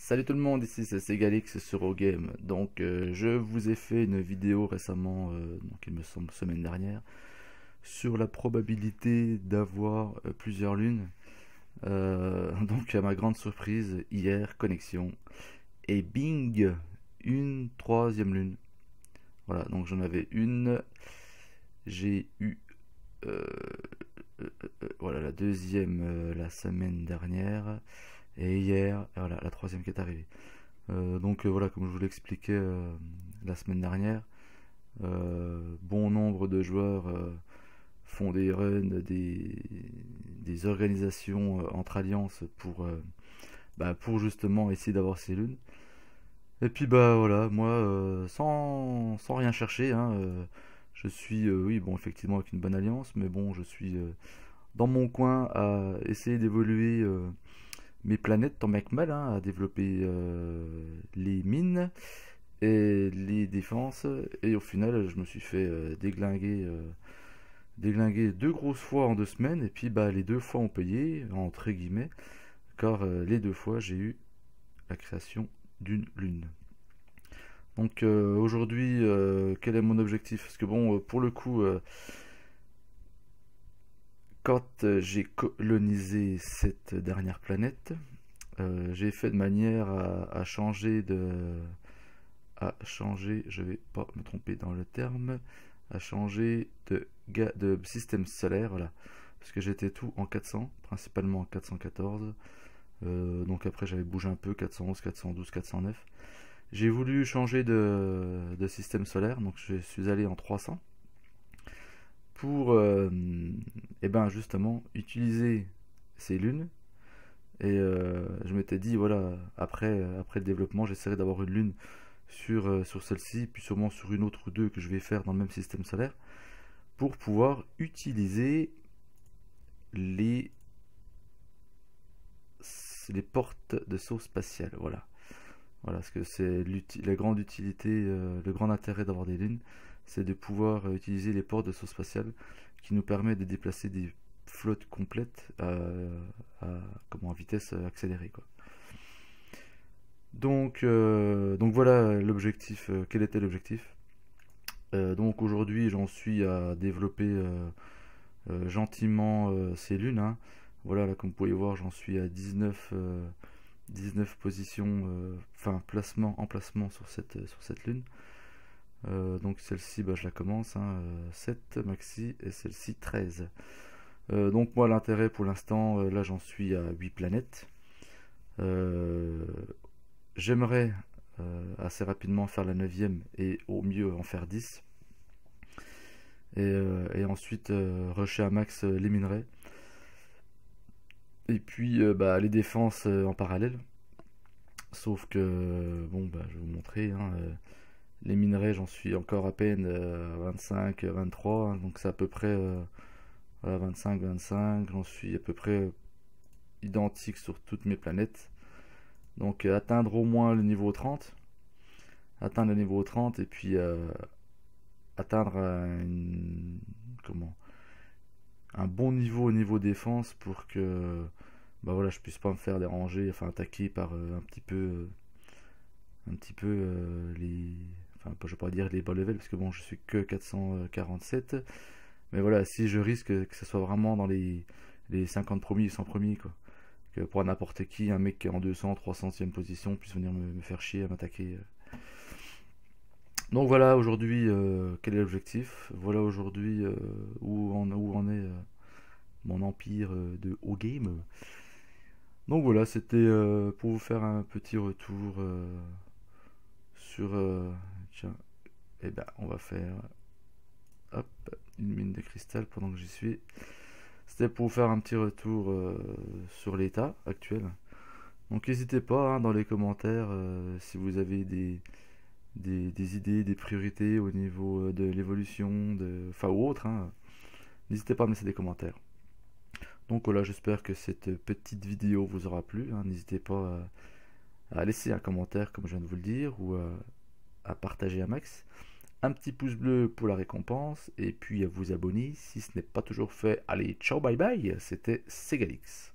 Salut tout le monde, ici c'est Segalix sur OGame. Donc je vous ai fait une vidéo récemment, donc il me semble semaine dernière, sur la probabilité d'avoir plusieurs lunes. Donc à ma grande surprise, hier, connexion, et bing, une troisième lune. Voilà, donc j'en avais une, j'ai eu euh, voilà la deuxième la semaine dernière, et hier, voilà la troisième qui est arrivée. Donc voilà, comme je vous l'expliquais la semaine dernière, bon nombre de joueurs font des runs, des organisations entre alliances pour justement essayer d'avoir ces lunes. Et puis bah voilà, moi sans rien chercher, hein, je suis, oui bon effectivement avec une bonne alliance, mais bon je suis dans mon coin à essayer d'évoluer mes planètes tant bien que mal, hein, à développer les mines et les défenses. Et au final, je me suis fait déglinguer deux grosses fois en 2 semaines. Et puis bah, les deux fois ont payé, entre guillemets, car les deux fois j'ai eu la création d'une lune. Donc aujourd'hui, quel est mon objectif? Parce que bon, pour le coup, quand j'ai colonisé cette dernière planète, j'ai fait de manière à changer je vais pas me tromper dans le terme, à changer de système solaire, voilà. Parce que j'étais tout en 400, principalement en 414. Donc après j'avais bougé un peu, 411, 412, 409. J'ai voulu changer de système solaire, donc je suis allé en 300 pour et ben justement utiliser ces lunes. Et je m'étais dit, voilà, après le développement, j'essaierai d'avoir une lune sur celle-ci, puis sûrement sur une autre ou deux que je vais faire dans le même système solaire, pour pouvoir utiliser les, les portes de saut spatial. Voilà. Voilà, parce que c'est la grande utilité, le grand intérêt d'avoir des lunes, c'est de pouvoir utiliser les portes de saut spatial qui nous permet de déplacer des flottes complètes comment, en vitesse accélérée, quoi. Donc voilà l'objectif. Quel était l'objectif? Donc aujourd'hui j'en suis à développer gentiment ces lunes, hein. Voilà, là comme vous pouvez voir j'en suis à 19 positions, enfin placement, emplacement sur cette lune. Donc celle-ci bah, je la commence, hein, 7 maxi et celle-ci 13. Donc moi l'intérêt pour l'instant, là j'en suis à 8 planètes. Euh, J'aimerais assez rapidement faire la 9e et au mieux en faire 10. Et ensuite rusher à max les minerais. Et puis bah, les défenses en parallèle. Sauf que, bon, bah, je vais vous montrer, hein, les minerais, j'en suis encore à peine à 25, 23. Hein, donc c'est à peu près voilà, 25, 25. J'en suis à peu près identique sur toutes mes planètes. Donc atteindre au moins le niveau 30. Atteindre le niveau 30 et puis atteindre comment, un bon niveau au niveau défense pour que bah voilà, je puisse pas me faire déranger, enfin attaquer par un petit peu les, enfin je vais pas dire les bas level parce que bon je suis que 447, mais voilà, si je risque que ce soit vraiment dans les 50 premiers, 100 premiers, quoi, que pour n'importe qui, un mec qui est en 200, 300e position puisse venir me faire chier à m'attaquer. Donc voilà aujourd'hui quel est l'objectif. Voilà aujourd'hui où en est mon empire de haut game. Donc voilà, c'était pour vous faire un petit retour sur. Tiens, et ben on va faire hop une mine de cristal pendant que j'y suis. C'était pour vous faire un petit retour sur l'état actuel. Donc n'hésitez pas, hein, dans les commentaires si vous avez des idées, des priorités au niveau de l'évolution, enfin ou autre, hein. N'hésitez pas à me laisser des commentaires. Donc voilà, j'espère que cette petite vidéo vous aura plu, hein. N'hésitez pas à laisser un commentaire comme je viens de vous le dire, ou à partager un max. Un petit pouce bleu pour la récompense, et puis à vous abonner si ce n'est pas toujours fait. Allez, ciao, bye bye, c'était Segalix.